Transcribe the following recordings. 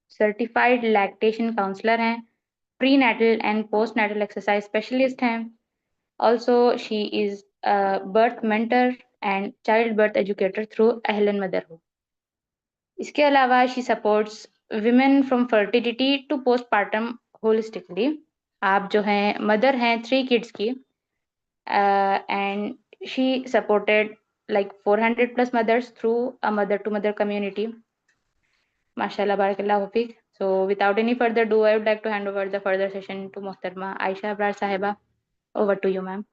Certified lactation counsellor हैं, prenatal and postnatal exercise specialist हैं। Also she is birth mentor and child birth educator through Ahlan motherhood. इसके अलावा she supports women from fertility to postpartum holistically. आप जो हैं mother हैं 3 kids की, and she supported like 400 plus mothers through a mother to mother community. Mashallah, barakallah Hafiq. So without any further ado, I would like to hand over the further session to Mohtarma Aysha Abrar Sahiba. Over to you, ma'am.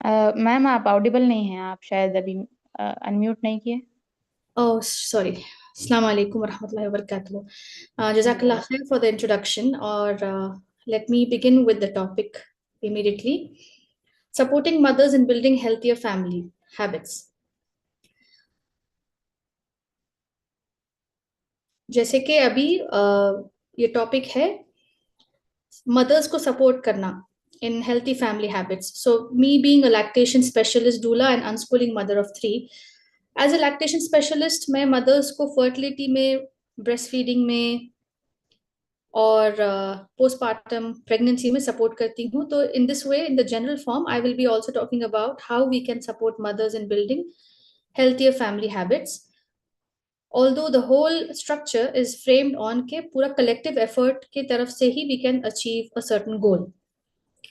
Ma'am आप Audible नहीं हैं, आप शायद अभी unmute नहीं किए। Oh, sorry. Assalamu alaikum wa rahmatullahi wa barakatuh. Jazakallah khair for the introduction. Or let me begin with the topic immediately. Supporting mothers in building healthier family habits. जैसे कि अभी ये टॉपिक है मदर्स को support करना in healthy family habits. So me being a lactation specialist, doula and unschooling mother of 3, as a lactation specialist मैं mothers को fertility में, breastfeeding में और postpartum pregnancy में support करती हूँ. तो in this way, in the general form, I will be also talking about how we can support mothers in building healthier family habits. Although the whole structure is framed on के पूरा collective effort के तरफ से ही we can achieve a certain goal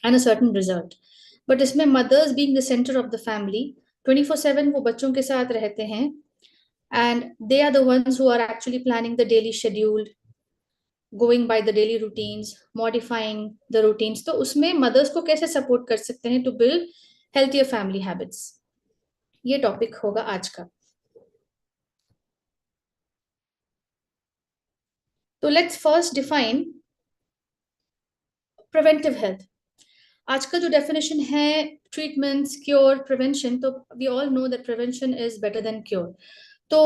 and a certain result. But इसमें mothers being the center of the family, 24/7 वो बच्चों के साथ रहते हैं, and they are the ones who are actually planning the daily schedule, going by the daily routines, modifying the routines. तो उसमें mothers को कैसे support कर सकते हैं to build healthier family habits. ये topic होगा आज का. तो let's first define preventive health. आजकल जो डेफिनेशन है ट्रीटमेंट्स क्योर प्रिवेंशन, तो we all know that prevention is better than cure. तो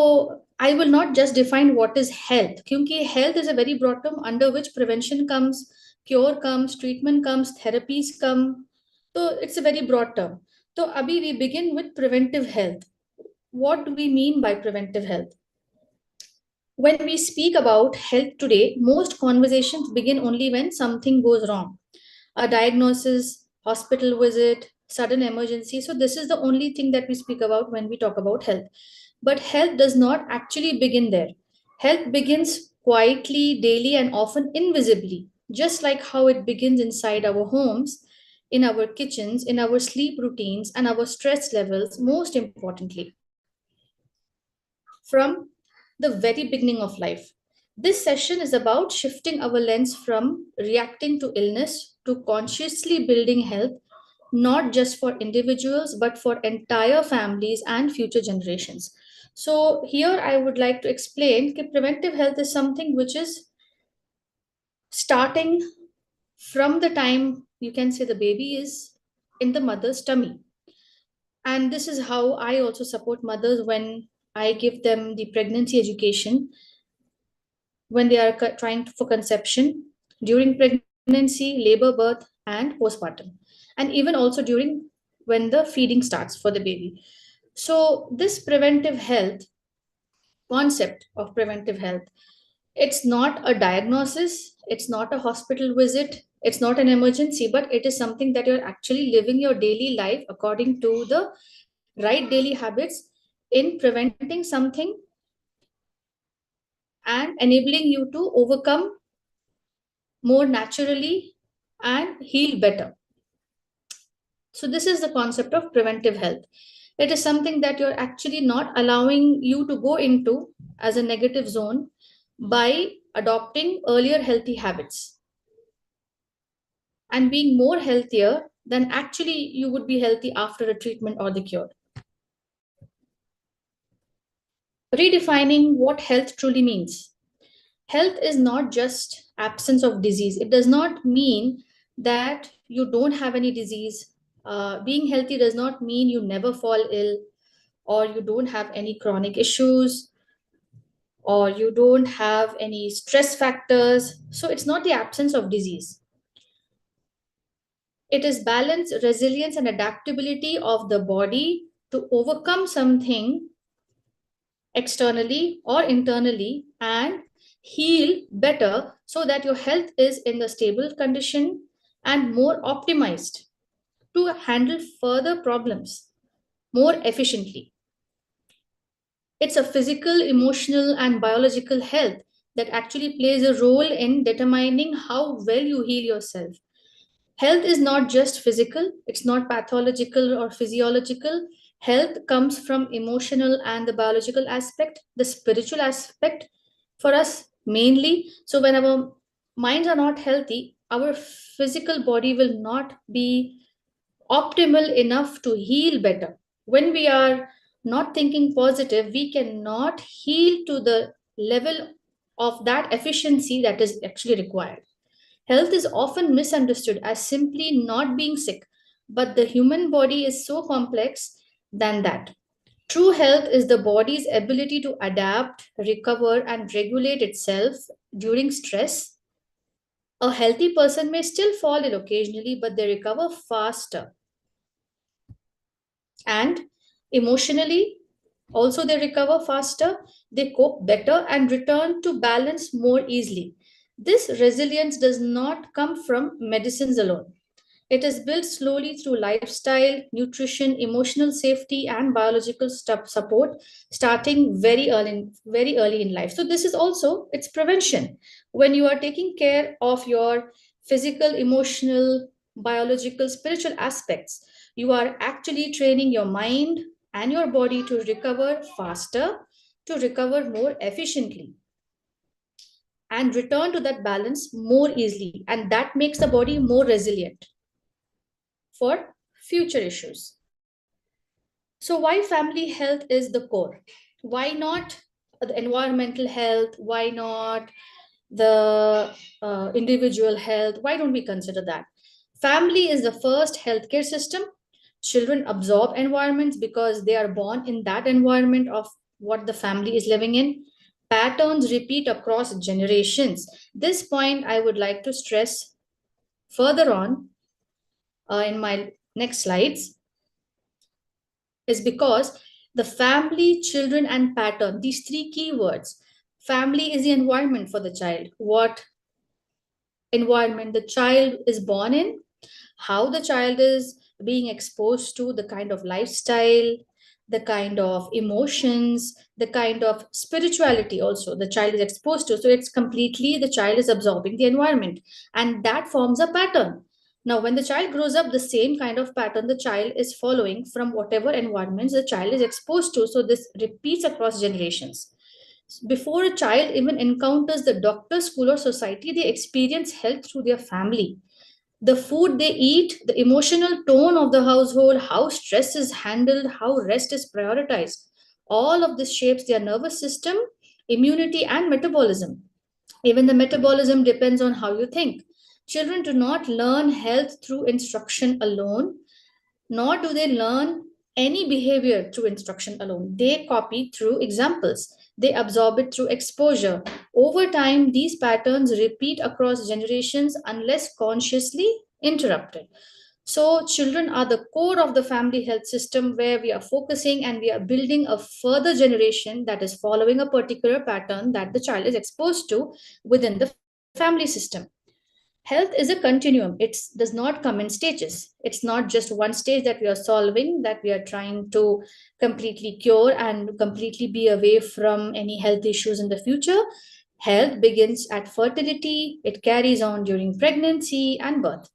I will not just define what is health, क्योंकि health is a very broad term under which prevention comes, cure comes, treatment comes, therapies come. तो it's a very broad term. तो अभी we begin with preventive health. What do we mean by preventive health? When we speak about health today, most conversations begin only when something goes wrong. A diagnosis, hospital visit, sudden emergency. So, this is the only thing that we speak about when we talk about health. But health does not actually begin there. Health begins quietly, daily, and often invisibly, just like how it begins inside our homes, in our kitchens, in our sleep routines, and our stress levels, most importantly, from the very beginning of life. This session is about shifting our lens from reacting to illness to consciously building health, not just for individuals, but for entire families and future generations. So, here I would like to explain that preventive health is something which is starting from the time you can say the baby is in the mother's tummy. And this is how I also support mothers when I give them the pregnancy education when they are trying for conception, during pregnancy, labor, birth, and postpartum, and even also during when the feeding starts for the baby. So, this preventive health concept of preventive health, it's not a diagnosis, it's not a hospital visit, it's not an emergency, but it is something that you're actually living your daily life according to the right daily habits in preventing something and enabling you to overcome more naturally and heal better. So, this is the concept of preventive health. It is something that you're actually not allowing you to go into as a negative zone by adopting earlier healthy habits and being more healthier than actually you would be healthy after a treatment or the cure. Redefining what health truly means. Health is not just absence of disease. It does not mean that you don't have any disease. Being healthy does not mean you never fall ill or you don't have any chronic issues or you don't have any stress factors. So it's not the absence of disease. It is balance, resilience, and adaptability of the body to overcome something externally or internally and heal better so that your health is in the stable condition and more optimized to handle further problems more efficiently. It's a physical, emotional, and biological health that actually plays a role in determining how well you heal yourself. Health is not just physical, it's not pathological or physiological. Health comes from emotional and the biological aspect, the spiritual aspect for us mainly. So, when our minds are not healthy, our physical body will not be optimal enough to heal better. When we are not thinking positive, we cannot heal to the level of that efficiency that is actually required. Health is often misunderstood as simply not being sick, but the human body is so complex than that. True health is the body's ability to adapt, recover, and regulate itself during stress. A healthy person may still fall ill occasionally, but they recover faster. And emotionally, also they recover faster, they cope better, and return to balance more easily. This resilience does not come from medicines alone. It is built slowly through lifestyle, nutrition, emotional safety, and biological support, starting very early in life. So this is also it's prevention. When you are taking care of your physical, emotional, biological, spiritual aspects, you are actually training your mind and your body to recover faster, to recover more efficiently and return to that balance more easily. And that makes the body more resilient for future issues. So, why family health is the core? Why not the environmental health? Why not the individual health? Why don't we consider that? Family is the first healthcare system. Children absorb environments because they are born in that environment of what the family is living in. Patterns repeat across generations. This point I would like to stress further on in my next slides is because the family, children, and pattern, these three keywords. Family is the environment for the child. What environment the child is born in, how the child is being exposed to the kind of lifestyle, the kind of emotions, the kind of spirituality also the child is exposed to. So it's completely the child is absorbing the environment and that forms a pattern. Now, when the child grows up, the same kind of pattern the child is following from whatever environments the child is exposed to. So this repeats across generations. Before a child even encounters the doctor, school, or society, they experience health through their family. The food they eat, the emotional tone of the household, how stress is handled, how rest is prioritized. All of this shapes their nervous system, immunity, and metabolism. Even the metabolism depends on how you think. Children do not learn health through instruction alone, nor do they learn any behavior through instruction alone. They copy through examples, they absorb it through exposure. Over time, these patterns repeat across generations unless consciously interrupted. So, children are the core of the family health system where we are focusing and we are building a further generation that is following a particular pattern that the child is exposed to within the family system. Health is a continuum. It does not come in stages. It's not just one stage that we are solving, that we are trying to completely cure and completely be away from any health issues in the future. Health begins at fertility, it carries on during pregnancy and birth.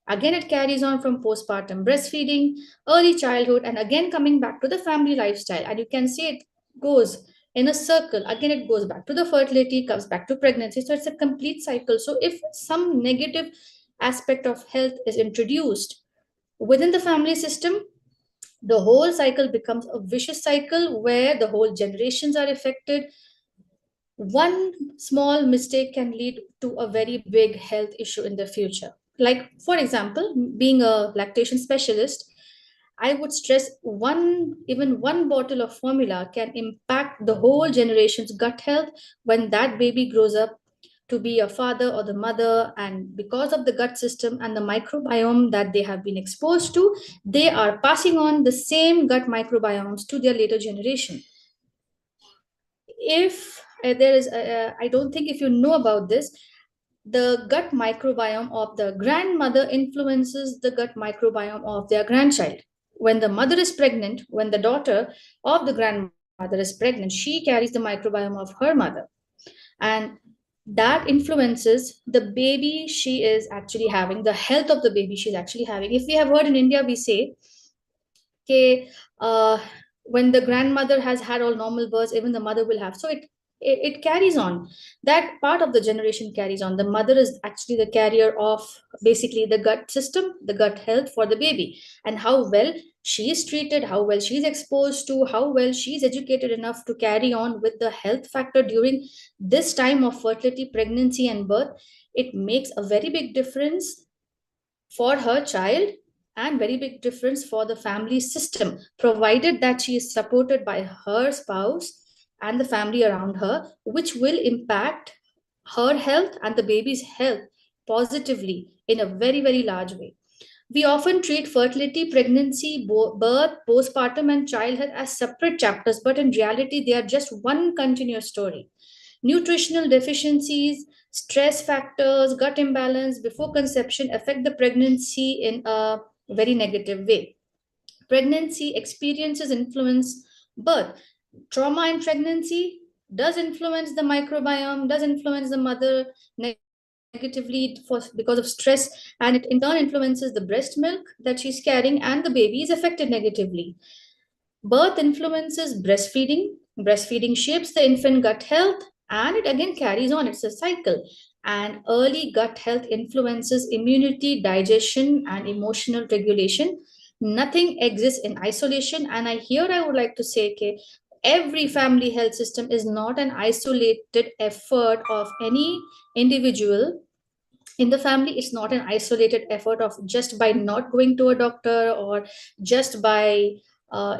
Again, it carries on from postpartum breastfeeding, early childhood, and again coming back to the family lifestyle. And you can see it goes in a circle. Again, it goes back to the fertility, comes back to pregnancy. So it's a complete cycle. So if some negative aspect of health is introduced within the family system, the whole cycle becomes a vicious cycle where the whole generations are affected. One small mistake can lead to a very big health issue in the future. Like, for example, being a lactation specialist, I would stress even one bottle of formula can impact the whole generation's gut health when that baby grows up to be a father or the mother. And because of the gut system and the microbiome that they have been exposed to, they are passing on the same gut microbiomes to their later generation. If there is I don't think if you know about this, the gut microbiome of the grandmother influences the gut microbiome of their grandchild. When the mother is pregnant, when the daughter of the grandmother is pregnant, she carries the microbiome of her mother, and that influences the baby she is actually having, the health of the baby she's actually having. If we have heard in India, we say, okay, when the grandmother has had all normal births, even the mother will have. So it carries on. That part of the generation carries on. The mother is actually the carrier of basically the gut system, the gut health for the baby, and how well she is treated, how well she is exposed to, how well she is educated enough to carry on with the health factor during this time of fertility, pregnancy, and birth. It makes a very big difference for her child and very big difference for the family system, provided that she is supported by her spouse and the family around her, which will impact her health and the baby's health positively in a very, very large way. We often treat fertility, pregnancy, birth, postpartum, and childhood as separate chapters, but in reality, they are just one continuous story. Nutritional deficiencies, stress factors, gut imbalance before conception affect the pregnancy in a very negative way. Pregnancy experiences influence birth. Trauma in pregnancy does influence the microbiome, does influence the mother negatively because of stress, and it in turn influences the breast milk that she's carrying, and the baby is affected negatively. Birth influences breastfeeding. Breastfeeding shapes the infant gut health, and it again carries on. It's a cycle. And early gut health influences immunity, digestion, and emotional regulation. Nothing exists in isolation. And I would like to say, okay, every family health system is not an isolated effort of any individual in the family. It's not an isolated effort of just by not going to a doctor or just by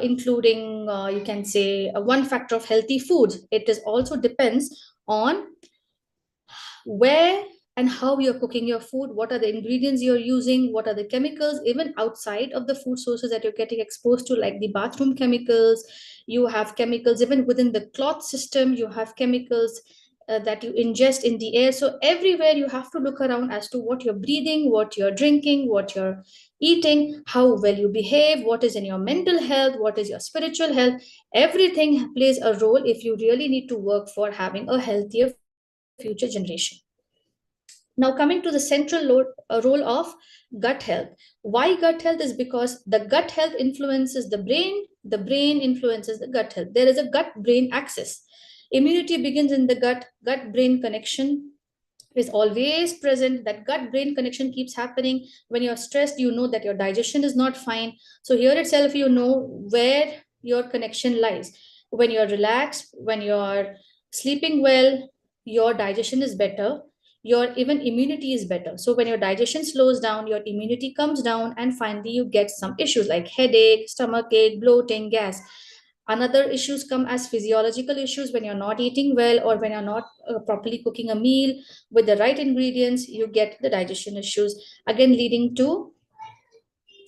including you can say one factor of healthy foods. It is also depends on where and how you're cooking your food, what are the ingredients you're using, what are the chemicals, even outside of the food sources that you're getting exposed to, like the bathroom chemicals. You have chemicals even within the cloth system, you have chemicals that you ingest in the air. So everywhere you have to look around as to what you're breathing, what you're drinking, what you're eating, how well you behave, what is in your mental health, what is your spiritual health. Everything plays a role if you really need to work for having a healthier future generation. Now, coming to the central role of gut health. Why gut health is because the gut health influences the brain influences the gut health. There is a gut brain axis. Immunity begins in the gut brain connection is always present. That gut brain connection keeps happening. When you're stressed, you know that your digestion is not fine. So, here itself, you know where your connection lies. When you're relaxed, when you're sleeping well, your digestion is better. your even immunity is better. So when your digestion slows down, your immunity comes down, and finally you get some issues like headache, stomach ache, bloating, gas. Another issues come as physiological issues when you're not eating well, or when you're not properly cooking a meal with the right ingredients. You get the digestion issues, again leading to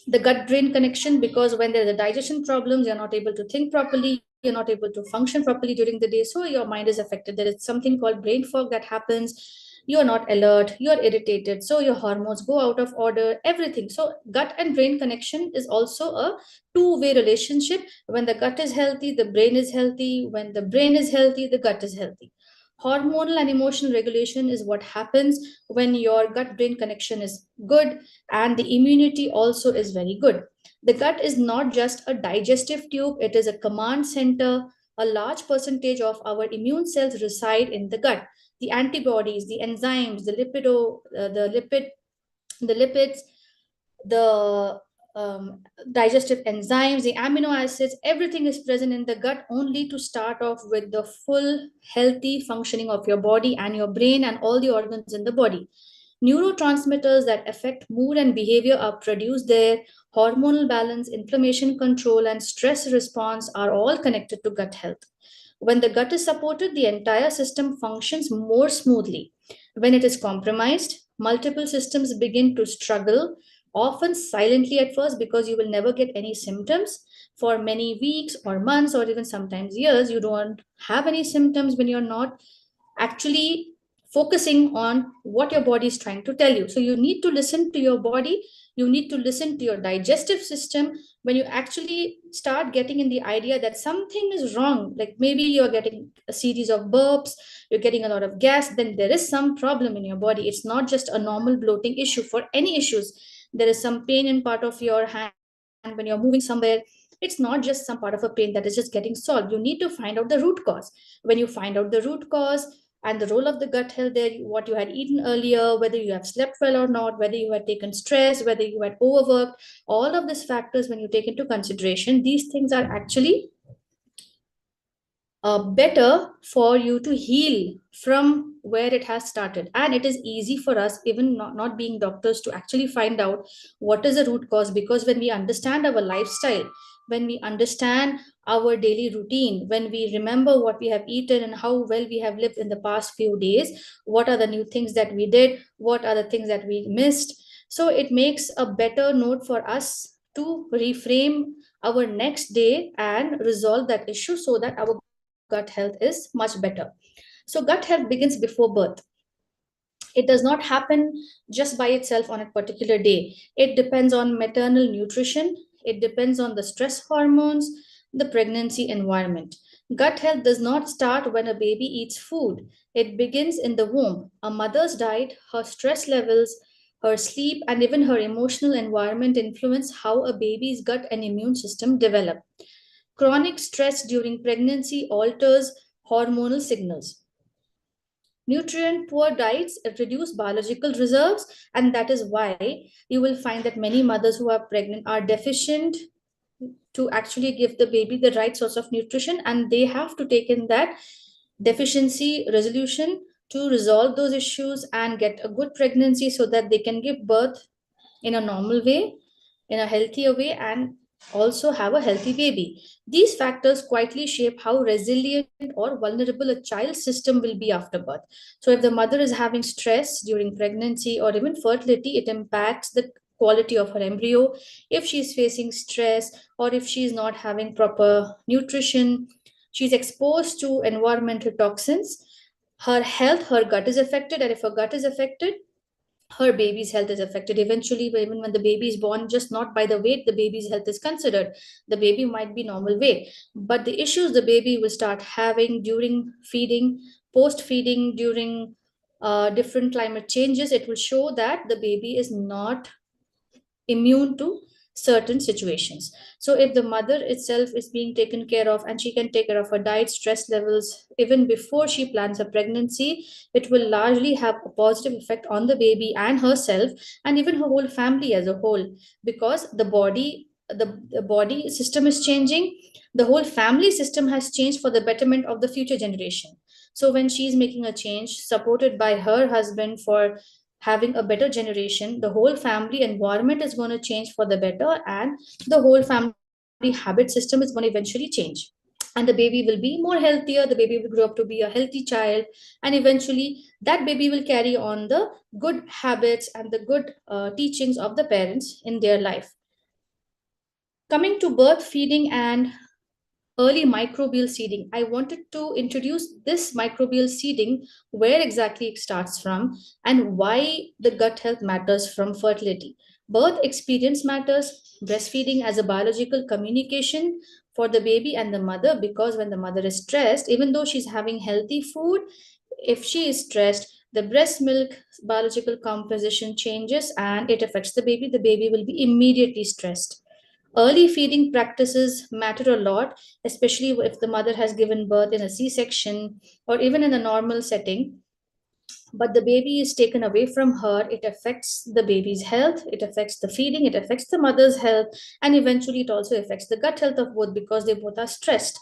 the gut brain connection, because when there's a digestion problems, you're not able to think properly, you're not able to function properly during the day, so your mind is affected. There is something called brain fog that happens. You're not alert, you're irritated, so your hormones go out of order, everything. So gut and brain connection is also a two-way relationship. When the gut is healthy, the brain is healthy. When the brain is healthy, the gut is healthy. Hormonal and emotional regulation is what happens when your gut brain connection is good, and the immunity also is very good. The gut is not just a digestive tube, it is a command center. A large percentage of our immune cells reside in the gut. The antibodies, the enzymes, the lipids, the digestive enzymes, the amino acids, everything is present in the gut only to start off with the full healthy functioning of your body and your brain and all the organs in the body. Neurotransmitters that affect mood and behavior are produced there. Hormonal balance, inflammation control, and stress response are all connected to gut health. When the gut is supported, the entire system functions more smoothly. When it is compromised, multiple systems begin to struggle, often silently at first, because you will never get any symptoms. For many weeks or months, or even sometimes years, you don't have any symptoms when you're not actually focusing on what your body is trying to tell you. So you need to listen to your body, you need to listen to your digestive system. When you actually start getting in the idea that something is wrong, like maybe you're getting a series of burps, you're getting a lot of gas, then there is some problem in your body. It's not just a normal bloating issue. For any issues, there is some pain in part of your hand when you're moving somewhere. It's not just some part of a pain that is just getting solved. You need to find out the root cause. When you find out the root cause and the role of the gut health there, what you had eaten earlier, whether you have slept well or not, whether you had taken stress, whether you had overworked, all of these factors, when you take into consideration, these things are actually better for you to heal from where it has started. And it is easy for us, even not being doctors, to actually find out what is the root cause, because when we understand our lifestyle, when we understand our daily routine, when we remember what we have eaten and how well we have lived in the past few days, what are the new things that we did, what are the things that we missed, so it makes a better note for us to reframe our next day and resolve that issue, so that our gut health is much better. So gut health begins before birth. It does not happen just by itself on a particular day. It depends on maternal nutrition, it depends on the stress hormones, the pregnancy environment. Gut health does not start when a baby eats food, it begins in the womb. A mother's diet, her stress levels, her sleep, and even her emotional environment influence how a baby's gut and immune system develop. Chronic stress during pregnancy alters hormonal signals. Nutrient poor diets reduce biological reserves, and that is why you will find that many mothers who are pregnant are deficient to actually give the baby the right source of nutrition, and they have to take in that deficiency resolution to resolve those issues and get a good pregnancy, so that they can give birth in a normal way, in a healthier way, and also have a healthy baby. These factors quietly shape how resilient or vulnerable a child's system will be after birth. So, if the mother is having stress during pregnancy or even fertility, it impacts the quality of her embryo. If she's facing stress, or if she's not having proper nutrition, she's exposed to environmental toxins, her health, her gut is affected. And if her gut is affected, her baby's health is affected eventually. Even when the baby is born, just not by the weight the baby's health is considered, the baby might be normal weight, but the issues the baby will start having during feeding, post feeding, during different climate changes, it will show that the baby is not immune to certain situations. So if the mother itself is being taken care of, and she can take care of her diet, stress levels even before she plans a pregnancy, it will largely have a positive effect on the baby and herself, and even her whole family as a whole, because the body system is changing, the whole family system has changed for the betterment of the future generation. So when she's making a change, supported by her husband for having a better generation, the whole family environment is going to change for the better, and the whole family habit system is going to eventually change. And the baby will be more healthier, the baby will grow up to be a healthy child, and eventually that baby will carry on the good habits and the good teachings of the parents in their life. Coming to birth feeding and early microbial seeding, I wanted to introduce this microbial seeding, where exactly it starts from, and why the gut health matters from fertility. Birth experience matters, breastfeeding as a biological communication for the baby and the mother, because when the mother is stressed, even though she's having healthy food, if she is stressed, the breast milk biological composition changes and it affects the baby. The baby will be immediately stressed. Early feeding practices matter a lot, especially if the mother has given birth in a C section or even in a normal setting. But the baby is taken away from her, it affects the baby's health, it affects the feeding, it affects the mother's health, and eventually it also affects the gut health of both because they both are stressed.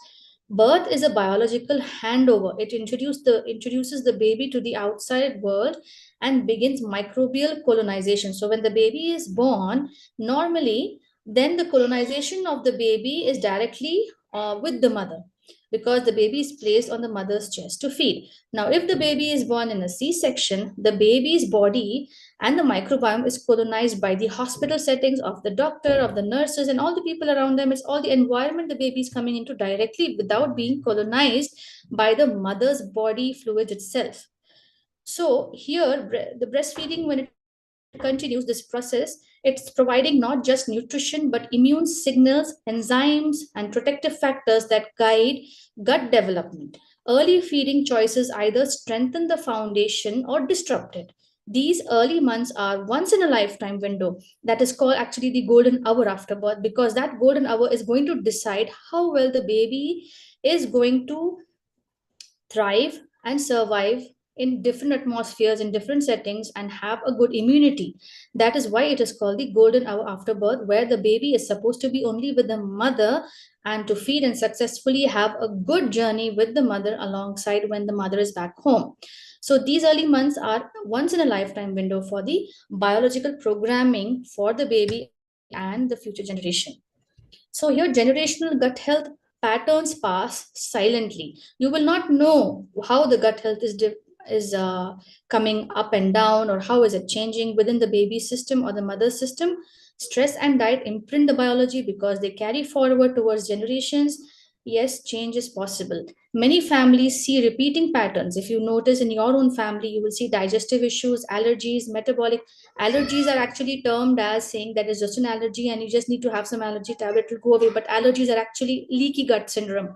Birth is a biological handover. It introduces the baby to the outside world and begins microbial colonization. So when the baby is born, normally then the colonization of the baby is directly with the mother, because the baby is placed on the mother's chest to feed. Now, if the baby is born in a C section, the baby's body and the microbiome is colonized by the hospital settings of the doctor, of the nurses, and all the people around them. It's all the environment the baby is coming into directly without being colonized by the mother's body fluid itself. So here, the breastfeeding, when it continues this process, it's providing not just nutrition but immune signals, enzymes, and protective factors that guide gut development. Early feeding choices either strengthen the foundation or disrupt it. These early months are once in a lifetime window that is called actually the golden hour after birth, because that golden hour is going to decide how well the baby is going to thrive and survive in different atmospheres, in different settings, and have a good immunity. That is why it is called the golden hour after birth, where the baby is supposed to be only with the mother and to feed and successfully have a good journey with the mother alongside when the mother is back home. So these early months are once in a lifetime window for the biological programming for the baby and the future generation. So here, generational gut health patterns pass silently. You will not know how the gut health is coming up and down, or how is it changing within the baby system or the mother system. Stress and diet imprint the biology because they carry forward towards generations. Yes, change is possible. Many families see repeating patterns. If you notice in your own family, you will see digestive issues, allergies, metabolic. Allergies are actually termed as saying that it's just an allergy and you just need to have some allergy tablet to go away. But allergies are actually leaky gut syndrome.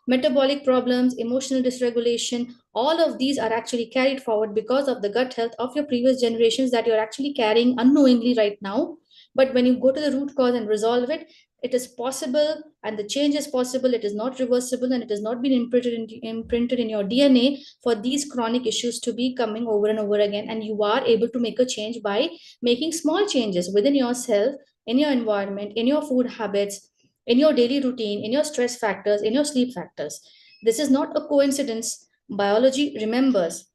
Metabolic problems, emotional dysregulation, all of these are actually carried forward because of the gut health of your previous generations that you're actually carrying unknowingly right now. But when you go to the root cause and resolve it, it is possible, and the change is possible. It is not reversible, and it has not been imprinted in your DNA for these chronic issues to be coming over and over again. And you are able to make a change by making small changes within yourself, in your environment, in your food habits, in your daily routine, in your stress factors, in your sleep factors. This is not a coincidence. Biology remembers.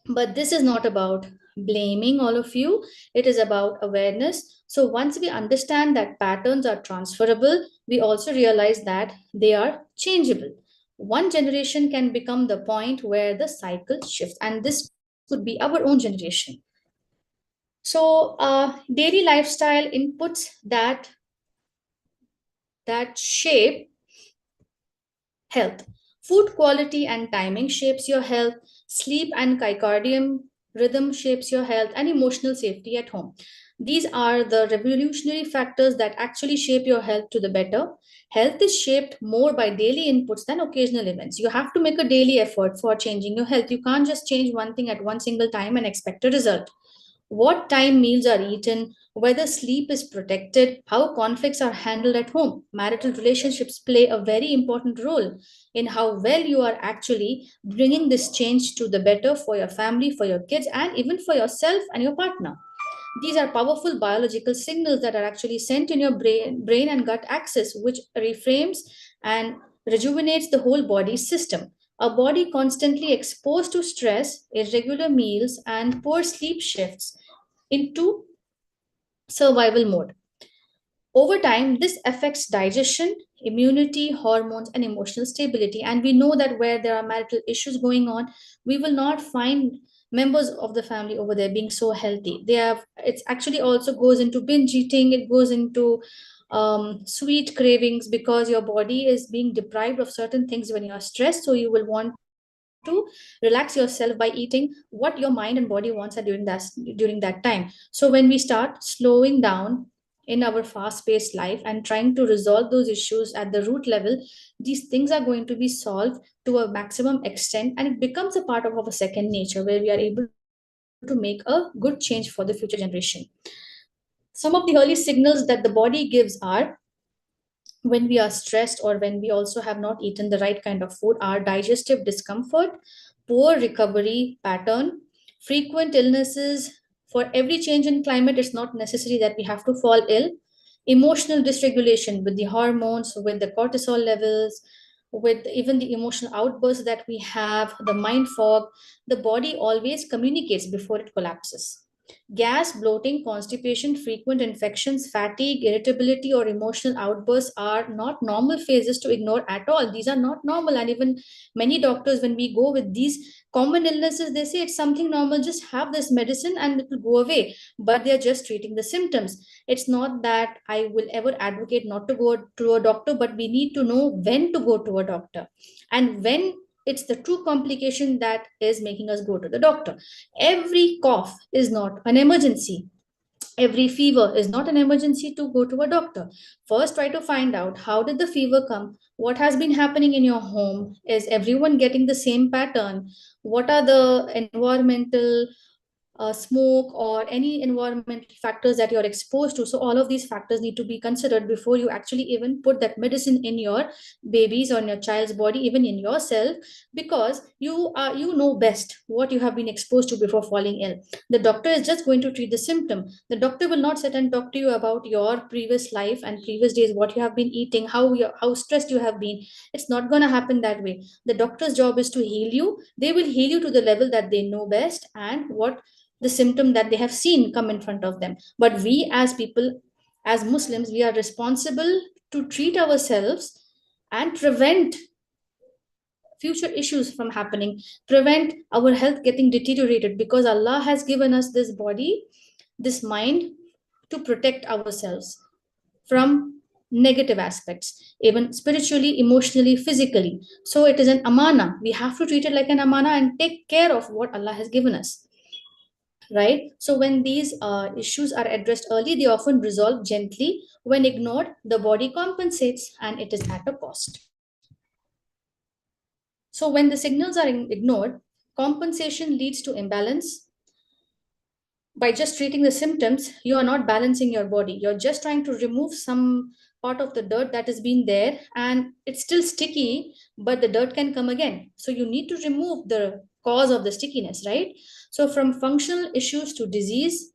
But this is not about blaming all of you, it is about awareness. So once we understand that patterns are transferable, we also realize that they are changeable. One generation can become the point where the cycle shifts, and this could be our own generation. So, daily lifestyle inputs that shape health. Food quality and timing shapes your health. Sleep and circadian rhythm shapes your health, and emotional safety at home. These are the revolutionary factors that actually shape your health to the better. Health is shaped more by daily inputs than occasional events. You have to make a daily effort for changing your health. You can't just change one thing at one single time and expect a result. What time meals are eaten, whether sleep is protected, how conflicts are handled at home. Marital relationships play a very important role in how well you are actually bringing this change to the better for your family, for your kids, and even for yourself and your partner. These are powerful biological signals that are actually sent in your brain and gut axis, which reframes and rejuvenates the whole body system. A body constantly exposed to stress, irregular meals, and poor sleep shifts into survival mode. Over time, this affects digestion, immunity, hormones, and emotional stability. And we know that where there are marital issues going on, we will not find members of the family over there being so healthy. They have, it's actually also goes into binge eating, it goes into sweet cravings, because your body is being deprived of certain things when you are stressed. So you will want to relax yourself by eating what your mind and body wants at during that time. So when we start slowing down in our fast paced life and trying to resolve those issues at the root level, these things are going to be solved to a maximum extent, and it becomes a part of our second nature where we are able to make a good change for the future generation. Some of the early signals that the body gives are when we are stressed or when we also have not eaten the right kind of food are digestive discomfort, poor recovery pattern, frequent illnesses. For every change in climate, it's not necessary that we have to fall ill. Emotional dysregulation with the hormones, with the cortisol levels, with even the emotional outbursts that we have, the mind fog. The body always communicates before it collapses. Gas, bloating, constipation, frequent infections, fatigue, irritability, or emotional outbursts are not normal phases to ignore at all. These are not normal. And even many doctors, when we go with these common illnesses, they say it's something normal, just have this medicine and it will go away. But they're just treating the symptoms. It's not that I will ever advocate not to go to a doctor, but we need to know when to go to a doctor and when it's the true complication that is making us go to the doctor. Every cough is not an emergency. Every fever is not an emergency to go to a doctor. First, try to find out how did the fever come? What has been happening in your home? Is everyone getting the same pattern? What are the environmental smoke or any environmental factors that you're exposed to? So all of these factors need to be considered before you actually even put that medicine in your baby's or in your child's body, even in yourself, because you know best what you have been exposed to before falling ill. The doctor is just going to treat the symptom. The doctor will not sit and talk to you about your previous life and previous days, what you have been eating, how stressed you have been. It's not going to happen that way. The doctor's job is to heal you. They will heal you to the level that they know best and what the symptom that they have seen come in front of them. But we as people, as Muslims, we are responsible to treat ourselves and prevent future issues from happening, prevent our health getting deteriorated, because Allah has given us this body, this mind, to protect ourselves from negative aspects, even spiritually, emotionally, physically. So it is an amana. We have to treat it like an amana and take care of what Allah has given us, right? So when these issues are addressed early, they often resolve gently. When ignored, the body compensates and it is at a cost. So when the signals are ignored, compensation leads to imbalance. By just treating the symptoms, you are not balancing your body. You're just trying to remove some part of the dirt that has been there and it's still sticky, but the dirt can come again. So you need to remove the cause of the stickiness, right? So from functional issues to disease,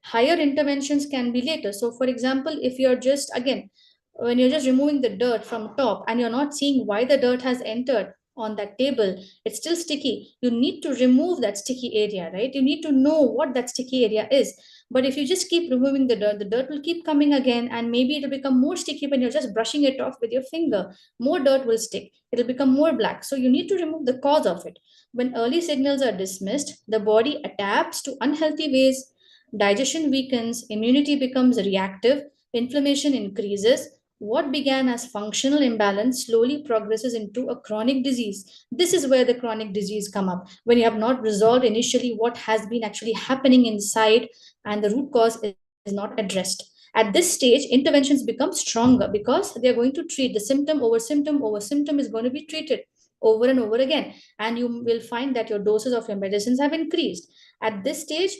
higher interventions can be later. So for example, if you're just, again, when you're just removing the dirt from top and you're not seeing why the dirt has entered on that table, it's still sticky, you need to remove that sticky area, right? You need to know what that sticky area is. But if you just keep removing the dirt will keep coming again, and maybe it'll become more sticky when you're just brushing it off with your finger. More dirt will stick, it'll become more black. So you need to remove the cause of it. When early signals are dismissed, the body adapts to unhealthy ways. Digestion weakens, immunity becomes reactive, inflammation increases. What began as functional imbalance slowly progresses into a chronic disease. This is where the chronic disease come up, when you have not resolved initially what has been actually happening inside and the root cause is not addressed. At this stage, interventions become stronger because they are going to treat the symptom over symptom over symptom is going to be treated over and over again. And you will find that your doses of your medicines have increased. At this stage,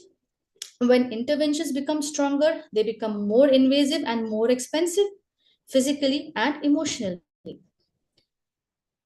when interventions become stronger, they become more invasive and more expensive, physically and emotionally.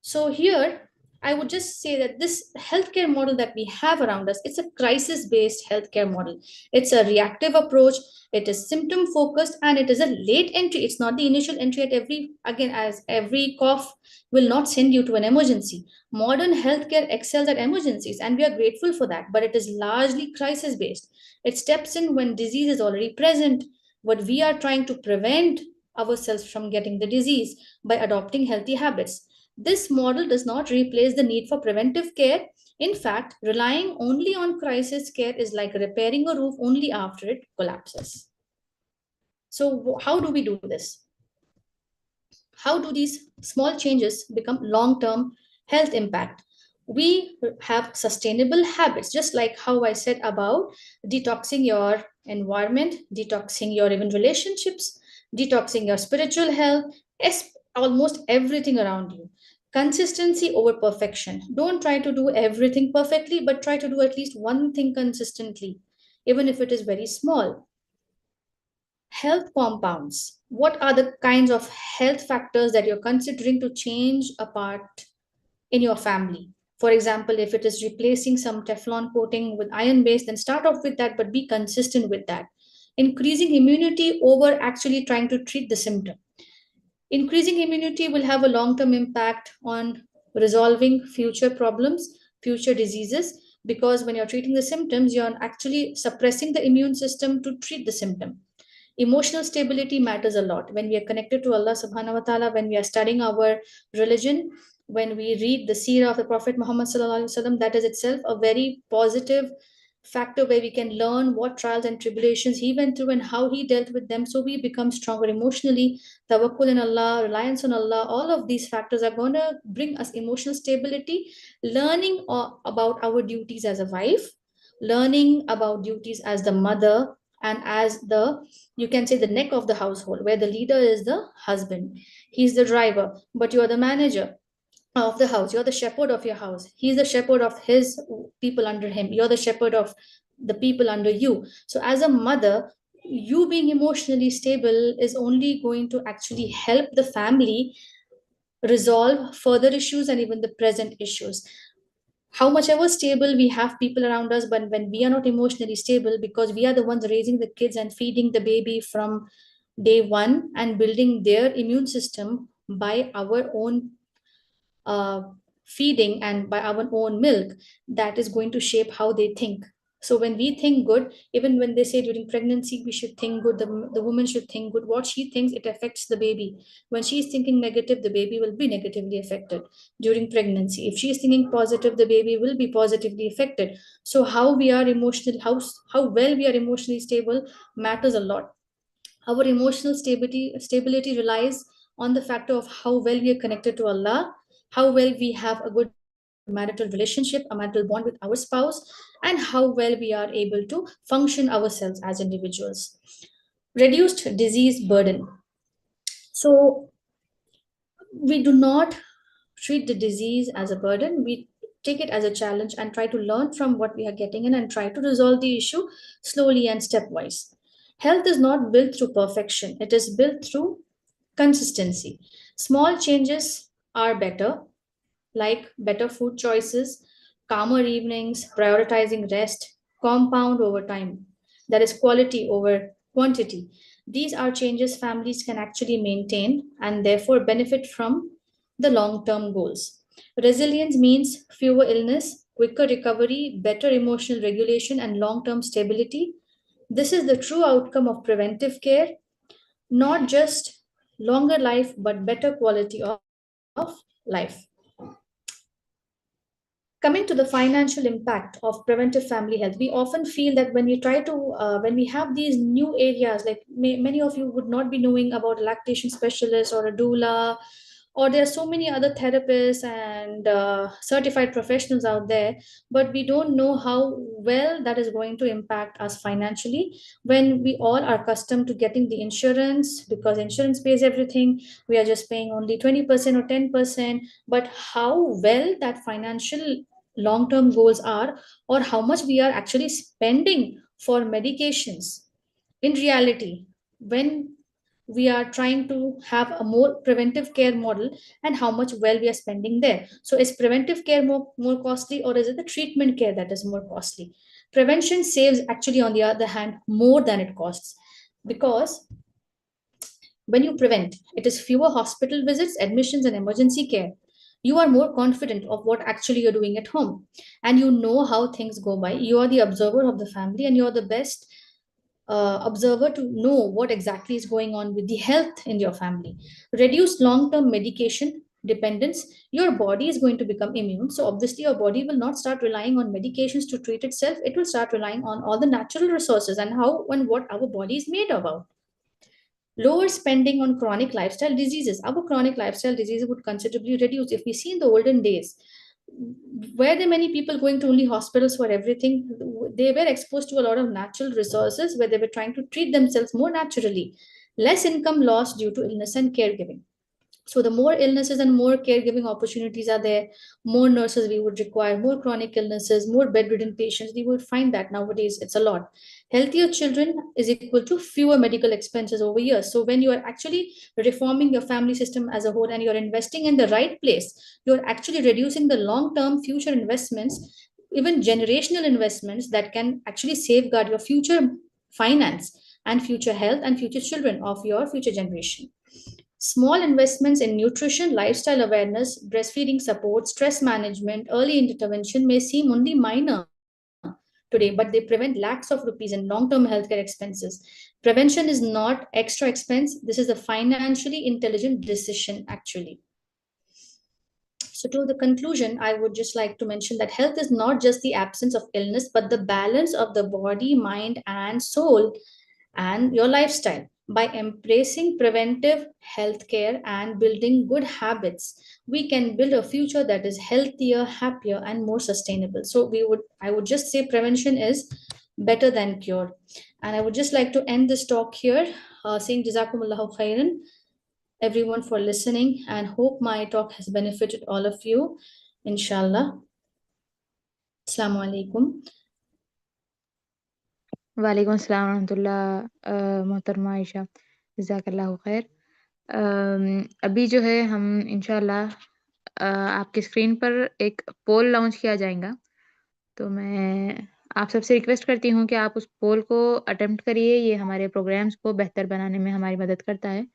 So, here I would just say that this healthcare model that we have around us, it's a crisis-based healthcare model. It's a reactive approach, it is symptom focused, and it is a late entry. It's not the initial entry at every, again, as every cough will not send you to an emergency. Modern healthcare excels at emergencies, and we are grateful for that, but it is largely crisis-based. It steps in when disease is already present. What we are trying to prevent ourselves from getting the disease by adopting healthy habits. This model does not replace the need for preventive care. In fact, relying only on crisis care is like repairing a roof only after it collapses. So, how do we do this? How do these small changes become long term health impact? We have sustainable habits, just like how I said about detoxing your environment, detoxing your even relationships, detoxing your spiritual health, almost everything around you. Consistency over perfection. Don't try to do everything perfectly, but try to do at least one thing consistently, even if it is very small. Health compounds. What are the kinds of health factors that you're considering to change a part in your family? For example, if it is replacing some Teflon coating with iron base, then start off with that, but be consistent with that. Increasing immunity over actually trying to treat the symptom. Increasing immunity will have a long term impact on resolving future problems, future diseases, because when you're treating the symptoms, you're actually suppressing the immune system to treat the symptom. Emotional stability matters a lot when we are connected to Allah subhanahu wa ta'ala, when we are studying our religion, when we read the seerah of the Prophet Muhammad sallallahu alaihi wasallam. That is itself a very positive factor where we can learn what trials and tribulations he went through and how he dealt with them, so we become stronger emotionally. Tawakkul in Allah, reliance on Allah, all of these factors are going to bring us emotional stability. Learning about our duties as a wife, learning about duties as the mother, and as the, you can say, the neck of the household, where the leader is the husband. He's the driver, but you're the manager of the house. You're the shepherd of your house. He's the shepherd of his people under him. You're the shepherd of the people under you. So as a mother, you being emotionally stable is only going to actually help the family resolve further issues and even the present issues. How much ever stable we have people around us, but when we are not emotionally stable, because we are the ones raising the kids and feeding the baby from day one and building their immune system by our own uh, feeding and by our own milk, that is going to shape how they think. So when we think good, even when they say during pregnancy we should think good, the woman should think good, what she thinks, it affects the baby. When she is thinking negative, the baby will be negatively affected during pregnancy. If she is thinking positive, the baby will be positively affected. So how we are emotional, how well we are emotionally stable matters a lot. Our emotional stability relies on the factor of how well we are connected to Allah, how well we have a good marital relationship, a marital bond with our spouse, and how well we are able to function ourselves as individuals. Reduced disease burden. So we do not treat the disease as a burden. We take it as a challenge and try to learn from what we are getting in and try to resolve the issue slowly and stepwise. Health is not built through perfection, it is built through consistency. Small changes are better, like better food choices, calmer evenings, prioritizing rest, compound over time. That is quality over quantity. These are changes families can actually maintain and therefore benefit from the long term goals. Resilience means fewer illness, quicker recovery, better emotional regulation, and long term stability. This is the true outcome of preventive care, not just longer life, but better quality of life. Coming to the financial impact of preventive family health, we often feel that when we try to when we have these new areas, like many of you would not be knowing about a lactation specialist or a doula, or there are so many other therapists and certified professionals out there, but we don't know how well that is going to impact us financially when we all are accustomed to getting the insurance, because insurance pays everything. We are just paying only 20% or 10%, but how well that financial long term goals are, or how much we are actually spending for medications in reality, when we are trying to have a more preventive care model, and how much well we are spending there. So is preventive care more costly, or is it the treatment care that is more costly? Prevention saves actually, on the other hand, more than it costs, because when you prevent, it is fewer hospital visits, admissions, and emergency care. You are more confident of what actually you're doing at home, and you know how things go by. You are the observer of the family, and you're the best observer to know what exactly is going on with the health in your family. Reduce long term medication dependence. Your body is going to become immune. So, obviously, your body will not start relying on medications to treat itself. It will start relying on all the natural resources and how and what our body is made about. Lower spending on chronic lifestyle diseases. Our chronic lifestyle diseases would considerably reduce. If we see in the olden days, were there many people going to only hospitals for everything? They were exposed to a lot of natural resources where they were trying to treat themselves more naturally. Less income loss due to illness and caregiving. So the more illnesses and more caregiving opportunities are there, more nurses we would require, more chronic illnesses, more bedridden patients. We would find that nowadays it's a lot. Healthier children is equal to fewer medical expenses over years. So when you are actually reforming your family system as a whole and you're investing in the right place, you're actually reducing the long-term future investments, even generational investments that can actually safeguard your future finance and future health and future children of your future generation. Small investments in nutrition, lifestyle awareness, breastfeeding support, stress management, early intervention may seem only minor today, but they prevent lakhs of rupees in long term healthcare expenses. Prevention is not extra expense, this is a financially intelligent decision, actually. So, to the conclusion, I would just like to mention that health is not just the absence of illness, but the balance of the body, mind, and soul and your lifestyle. By embracing preventive healthcare and building good habits, we can build a future that is healthier, happier, and more sustainable. So I would just say prevention is better than cure. And I would just like to end this talk here, saying Jazakumullahu khairan, everyone, for listening, and hope my talk has benefited all of you. Inshallah. Assalamu alaikum. वालेकुम अस्सलाम रहमतुल्लाह मोहतरमा आयशा जज़ाकल्लाहु खैर। अभी जो है हम इंशाल्लाह आपकी स्क्रीन पर एक पोल लॉन्च किया जाएगा। तो मैं आप सबसे रिक्वेस्ट करती हूँ कि आप उस पोल को अटेम्प्ट करिए, ये हमारे प्रोग्राम्स को बेहतर बनाने में हमारी मदद करता है।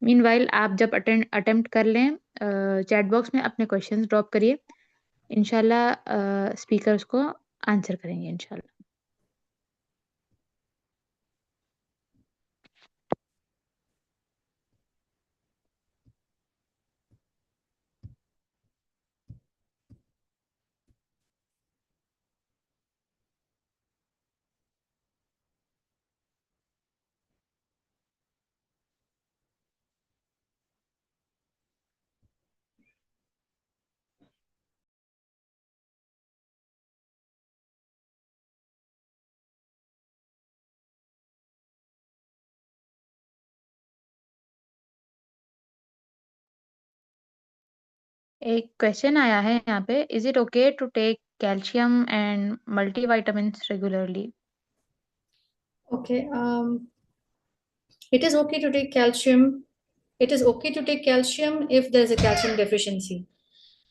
मीनवाइल आप जब अटेम्प्ट कर लें, चैट बॉक्स में अपने क्वेश्चंस ड्रॉप करिए। इंशाल्लाह स्पीकर उसको आंसर करेंगे इंशाल्लाह। एक क्वेश्चन आया है यहाँ पे, is it okay to take calcium and multivitamins regularly? Okay. It is okay to take calcium. It is okay to take calcium if there is a calcium deficiency.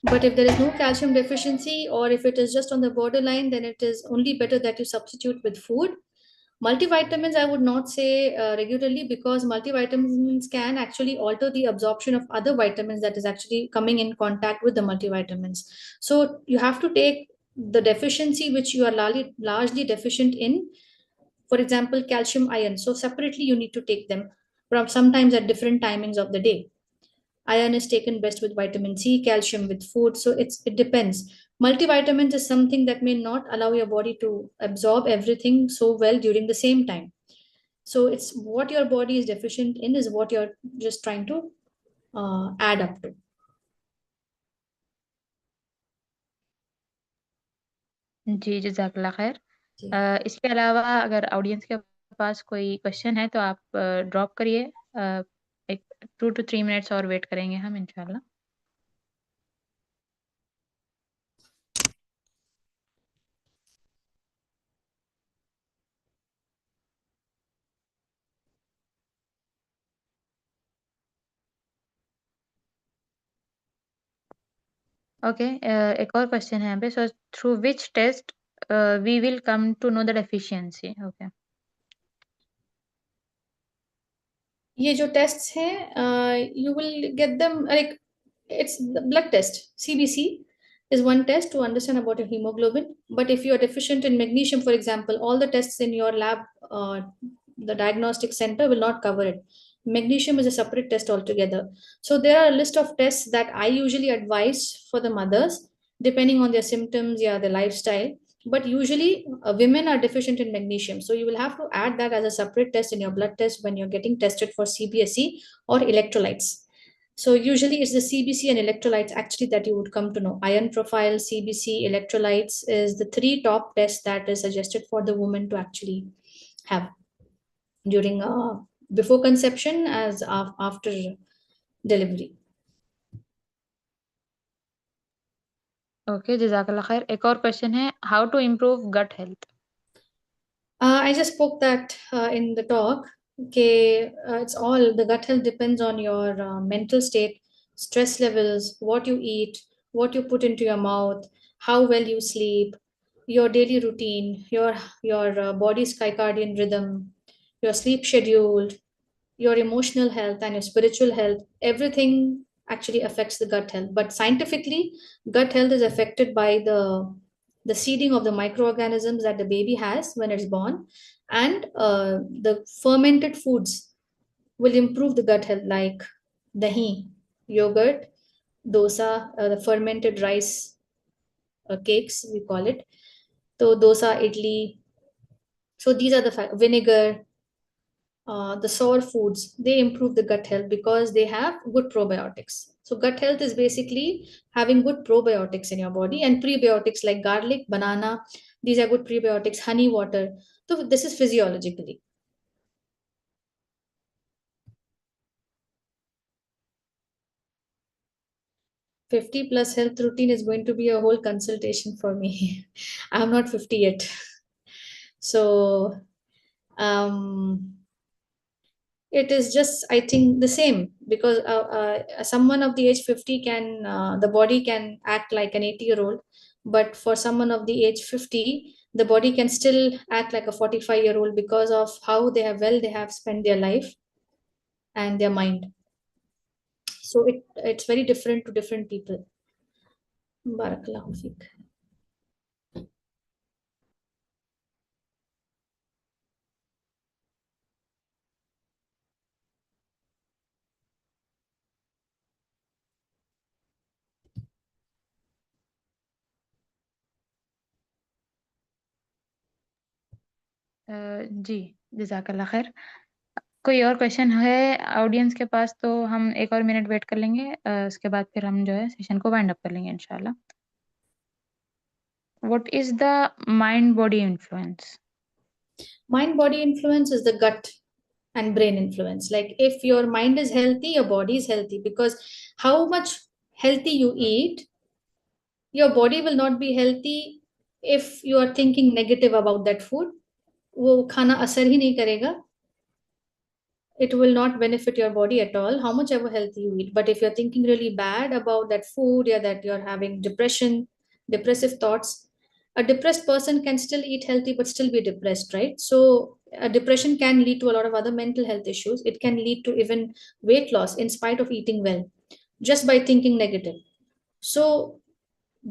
But if there is no calcium deficiency, or if it is just on the borderline, then it is only better that you substitute with food. Multivitamins, I would not say regularly, because multivitamins can actually alter the absorption of other vitamins that is actually coming in contact with the multivitamins. So you have to take the deficiency which you are largely deficient in, for example, calcium, iron. So separately, you need to take them from sometimes at different timings of the day. Iron is taken best with vitamin C, calcium with food. So it depends. Multivitamins is something that may not allow your body to absorb everything so well during the same time. So it's what your body is deficient in is what you're just trying to add up to. जी, जज़ाकल्लाह खैर। जी. इसके अलावा अगर audience के पास कोई question है तो आप ड्रॉप करिए। एक 2 टू 3 मिनट्स और वेट करेंगे हम इंशाल्लाह। ओके, एक और क्वेश्चन है यहाँ पे. So through which test we will come to know the deficiency. Okay. ये जो टेस्ट्स हैं, you will get them like it's the blood test. CBC is one test to understand about your hemoglobin. But if you are deficient in magnesium, for example, all the tests in your lab, the diagnostic center will not cover it. Magnesium is a separate test altogether. So there are a list of tests that I usually advise for the mothers, depending on their symptoms, yeah, their lifestyle. But usually women are deficient in magnesium, so you will have to add that as a separate test in your blood test when you're getting tested for CBSE or electrolytes. So usually it's the CBC and electrolytes actually that you would come to know. Iron profile, CBC, electrolytes is the three top tests that is suggested for the woman to actually have during before conception as after delivery. Okay, जज़ाकल्लाह खैर. एक और question है, how to improve gut health. I just spoke that in the talk. Okay, it's all the gut health depends on your mental state, stress levels, what you eat, what you put into your mouth, how well you sleep, your daily routine, your body's circadian rhythm, your sleep schedule, your emotional health and your spiritual health. Everything actually affects the gut health. But scientifically, gut health is affected by the seeding of the microorganisms that the baby has when it's born, and the fermented foods will improve the gut health, like dahi, yogurt, dosa, the fermented rice cakes we call it. So dosa, idli. So these are the vinegar, the sour foods, they improve the gut health because they have good probiotics. So gut health is basically having good probiotics in your body, and prebiotics like garlic, banana, these are good prebiotics, honey, water. So this is physiologically. 50 plus health routine is going to be a whole consultation for me. I'm not 50 yet. So um it is just, I think, the same because someone of the age 50 can the body can act like an 80-year-old, but for someone of the age 50 the body can still act like a 45-year-old because of how they have spent their life and their mind. So it's very different to different people. Barakallahu feek. जी, जज़ाकल्लाह खैर. कोई और question है audience के पास तो हम एक और मिनट वेट कर लेंगे. उसके बाद फिर हम जो है सेशन को वाइंड अप कर लेंगे इंशाल्लाह. What is the mind body influence. Mind body influence is the gut and brain influence. Like if your mind is healthy, your body is healthy, because how much healthy you eat, your body will not be healthy if you are thinking negative about that food. वो खाना असर ही नहीं करेगा. It will not benefit your body at all, how much ever healthy you eat. But if you're thinking really bad about that food, yeah, that you're having depression, depressive thoughts, a depressed person can still eat healthy but still be depressed, right? So a depression can lead to a lot of other mental health issues. It can lead to even weight loss in spite of eating well, just by thinking negative. So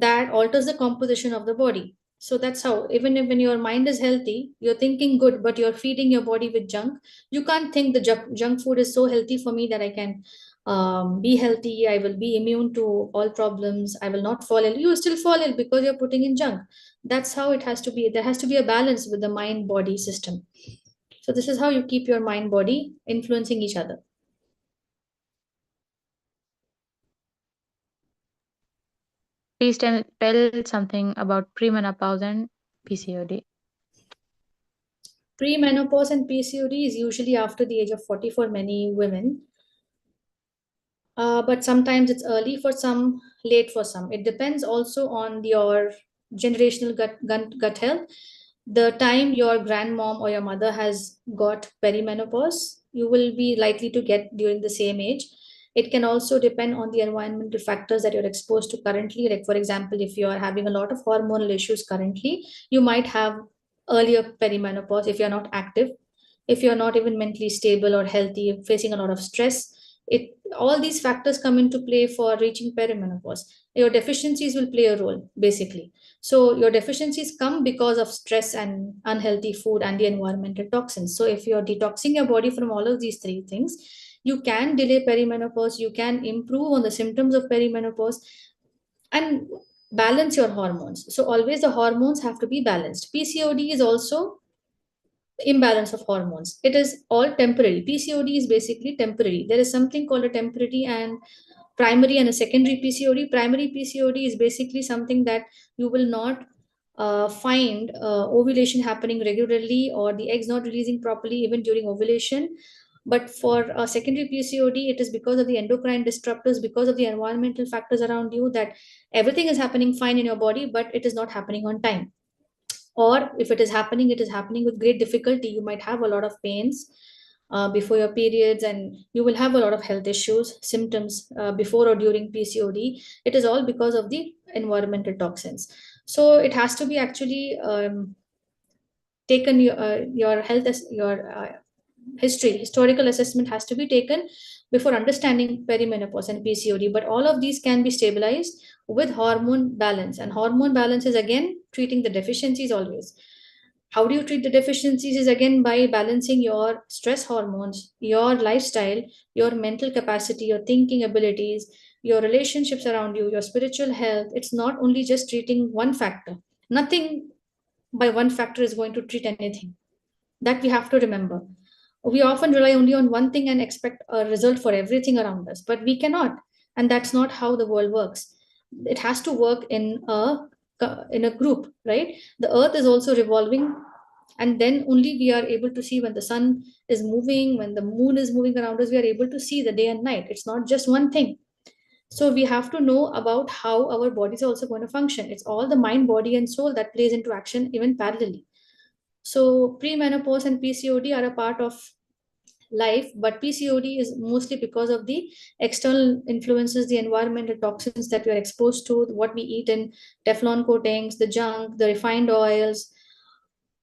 that alters the composition of the body. So that's how, even if when your mind is healthy, you're thinking good, but you're feeding your body with junk. You can't think the junk food is so healthy for me that I can be healthy. I will be immune to all problems. I will not fall ill. You still fall ill because you're putting in junk. That's how it has to be. There has to be a balance with the mind body system. So this is how you keep your mind body influencing each other. Please tell something about premenopause and PCOD. Premenopause and PCOD is usually after the age of 40 for many women. But sometimes it's early for some, late for some. It depends also on your generational gut health. The time your grandmom or your mother has got perimenopause, you will be likely to get during the same age. It can also depend on the environmental factors that you're exposed to currently. Like, for example, if you are having a lot of hormonal issues currently, you might have earlier perimenopause if you're not active, if you're not even mentally stable or healthy, facing a lot of stress. It All these factors come into play for reaching perimenopause. Your deficiencies will play a role, basically. So your deficiencies come because of stress and unhealthy food and the environmental toxins. So if you're detoxing your body from all of these three things, you can delay perimenopause, you can improve on the symptoms of perimenopause, and balance your hormones. So always the hormones have to be balanced. PCOD is also imbalance of hormones. It is all temporary. PCOD is basically temporary. There is something called a temporary and primary and a secondary PCOD. Primary PCOD is basically something that you will not find ovulation happening regularly or the eggs not releasing properly even during ovulation. But for secondary PCOD, it is because of the endocrine disruptors, because of the environmental factors around you, that everything is happening fine in your body, but it is not happening on time. Or if it is happening, it is happening with great difficulty. You might have a lot of pains before your periods, and you will have a lot of health issues, symptoms before or during PCOD. It is all because of the environmental toxins. So it has to be actually taken, your health as your historical assessment has to be taken before understanding perimenopause and PCOD. But all of these can be stabilized with hormone balance, and hormone balance is again treating the deficiencies always. How do you treat the deficiencies is again by balancing your stress hormones, your lifestyle, your mental capacity, your thinking abilities, your relationships around you, your spiritual health. It's not only just treating one factor. Nothing by one factor is going to treat anything. That we have to remember. We often rely only on one thing and expect a result for everything around us, but we cannot. And that's not how the world works. It has to work in a group, right? The earth is also revolving, and then only we are able to see when the sun is moving, when the moon is moving around us, we are able to see the day and night. It's not just one thing. So we have to know about how our bodies are also going to function. It's all the mind, body, and soul that plays into action even parallelly. So premenopause and PCOD are a part of life, but PCOD is mostly because of the external influences, the environmental toxins that we are exposed to, what we eat in Teflon coatings, the junk, the refined oils.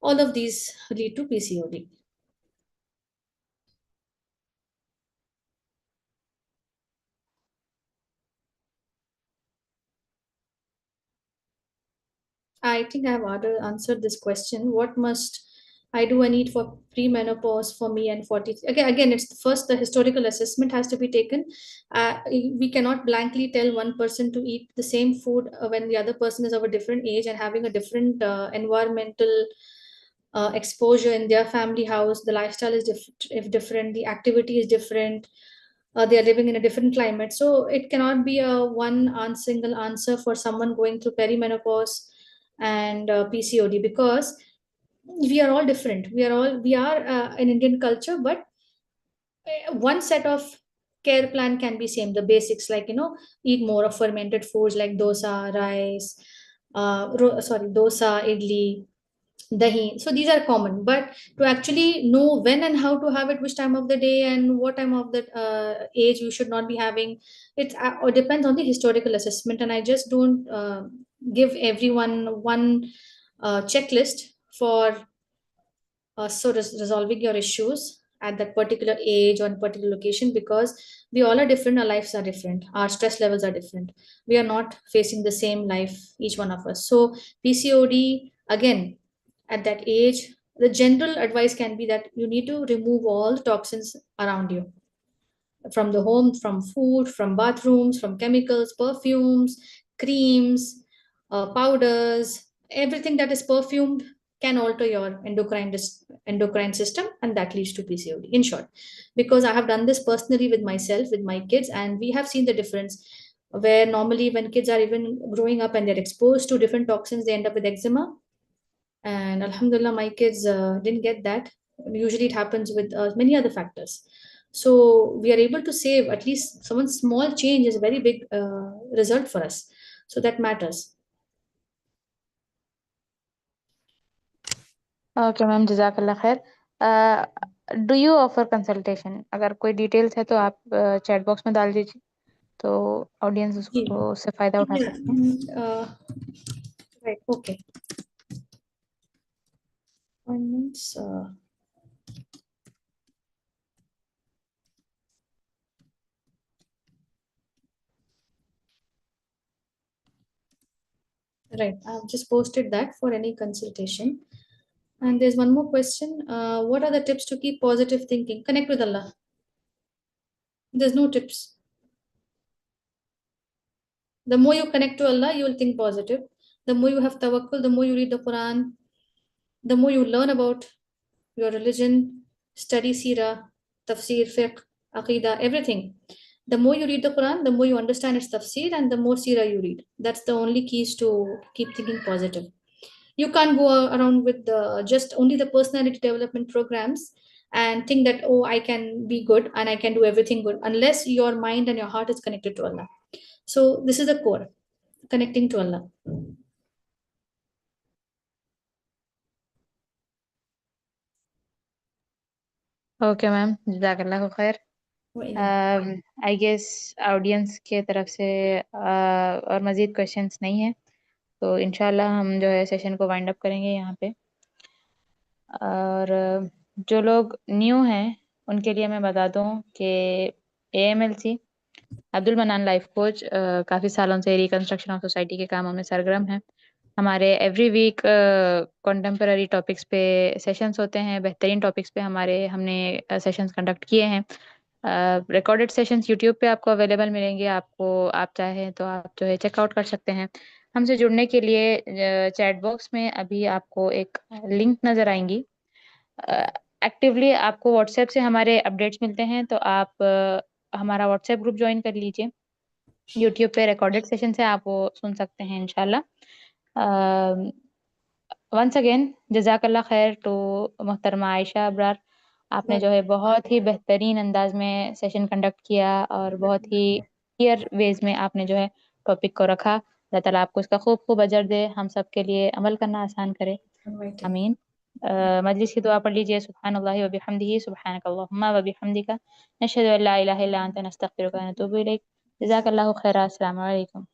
All of these lead to PCOD. I think I have answered this question. What must I do? I need for premenopause for me and 40. Again, it's first the historical assessment has to be taken. We cannot blankly tell one person to eat the same food when the other person is of a different age and having a different environmental exposure in their family house. The lifestyle is if different, the activity is different. They are living in a different climate, so it cannot be a single answer for someone going through perimenopause and PCOD, because we are all different. We are an Indian culture, but one set of care plan can be same. The basics, like eat more of fermented foods like dosa, rice, dosa, idli, dahi. So these are common, but to actually know when and how to have it, which time of the day and what time of the age you should not be having, it or depends on the historical assessment. And I just don't give everyone one checklist for resolving your issues at that particular age or particular location, because we all are different, our lives are different, our stress levels are different, we are not facing the same life, each one of us. So PCOD, again, at that age, the general advice can be that you need to remove all the toxins around you, from the home, from food, from bathrooms, from chemicals, perfumes, creams, powders. Everything that is perfumed can alter your endocrine system, and that leads to PCOD. In short, because I have done this personally with myself, with my kids, and we have seen the difference. Where normally, when kids are even growing up and they're exposed to different toxins, they end up with eczema. And Alhamdulillah, my kids didn't get that. Usually, it happens with many other factors. So we are able to save at least someone small change is a very big result for us. So that matters. Okay, ma'am, Jazakallah khair. Uh, do you offer consultation? अगर कोई details है तो आप chat box में डाल दीजिए, तो audience जी, उसको उससे फायदा उठा सकते हैं. Right, okay. Appointments, right, I've just posted that for any consultation. And there's one more question. What are the tips to keep positive thinking? Connect with Allah. There's no tips. The more you connect to Allah, you will think positive. The more you have tawakkul, the more you read the Quran, the more you learn about your religion, study seerah, tafsir, fiqh, aqidah, everything. The more you read the Quran, the more you understand its tafsir, and the more seerah you read. That's the only keys to keep thinking positive. You can't go around with just only the personality development programs and think that, oh, I can be good and I can do everything good, unless your mind and your heart is connected to Allah. So this is the core, connecting to Allah. Okay ma'am, जज़ाकल्लाह खैर. I guess audience के तरफ से और मज़ीद questions नहीं है, तो इंशाल्लाह हम जो है सेशन को वाइंड अप करेंगे यहाँ पे. और जो लोग न्यू हैं उनके लिए मैं बता दूं कि AMLC अब्दुल मनान लाइफ कोच काफ़ी सालों से रिकंस्ट्रक्शन ऑफ सोसाइटी के कामों में सरगर्म है. हमारे एवरी वीक कंटेम्पररी टॉपिक्स पे सेशंस होते हैं. बेहतरीन टॉपिक्स पे हमने सेशंस कंडक्ट किए हैं. रिकॉर्डेड सेशंस यूट्यूब पे आपको अवेलेबल मिलेंगे. आप चाहें तो आप जो है चेकआउट कर सकते हैं. हमसे जुड़ने के लिए चैट बॉक्स में अभी आपको एक लिंक नज़र आएंगी. एक्टिवली आपको व्हाट्सएप से हमारे अपडेट्स मिलते हैं, तो आप हमारा व्हाट्सएप ग्रुप ज्वाइन कर लीजिए. यूट्यूब पे रिकॉर्डेड सेशन से आप वो सुन सकते हैं इंशाल्लाह. वंस अगेन जजाकल्ला खैर टू मोहतरमा आयशा अबरार. आपने जो है बहुत ही बेहतरीन अंदाज में सेशन कंडक्ट किया और बहुत ही क्लियर वेज में आपने जो है टॉपिक को रखा. अल्लाह ताला आपको इसका खूब खूब अजर दे, हम सब के लिए अमल करना आसान करे. आमीन. मजलिस की दुआ पढ़ लीजिए. सुब्हानल्लाहि व बिहम्दिही सुब्हानकल्लाहुम्मा व बिहम्दिका नशहदु अल्ला इलाहा इल्ला अंता नस्तगफिरुका व नतूबु इलैक. जज़ाकल्लाहु खैरा. अस्सलामु अलैकुम.